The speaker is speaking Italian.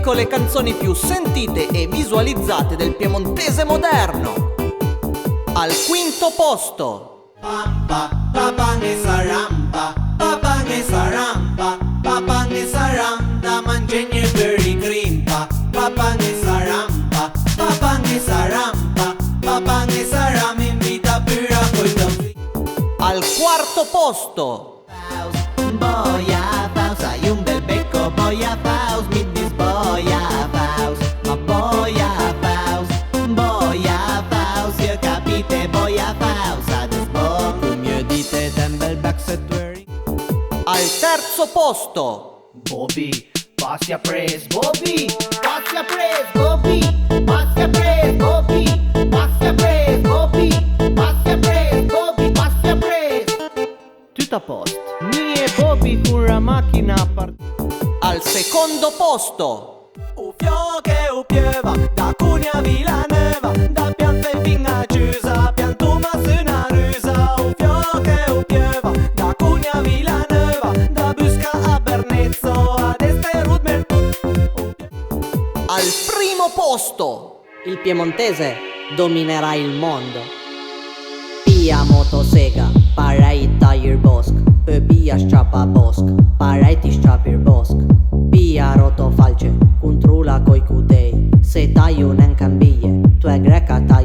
elenco le canzoni più sentite e visualizzate del piemontese moderno. Al quinto posto, Papange sarampa, papange sarampa, papange sarampa, mangenye very grimpa, papange sarampa, papange sarampa, papange saram invita pura coi. al quarto posto, Boia Faust, hai un bel becco, Boia Faust, mi dis Boia Faust, ma Boia Faust, io capite Boia Faust, ades bo, cum io dite ten bel backset wearing. al terzo posto, Bobby, passia pres, Bobby, passia pres, Bobby, passia pres, Bobby, passia pres, Bobby, passia pres, Bobby, passia pres. Tutto a posto. Mie Bobby furra macchina al secondo posto, O fiocche o pieva, da Cunea a Villanova, da Piante fin a Chiusa, piantuma su una rusa. O fiocche o pieva, da Cunea a Villanova, da Busca a Bernezzo, ad Este Rudmer. al primo posto, Il piemontese dominerà il mondo. Pia motosega, parai tire bosk. Pia strappa bosk, parai ti strappi bosk. Pia rotofalce, controlla coi cutei. Se tai un cambie, tu è greca tai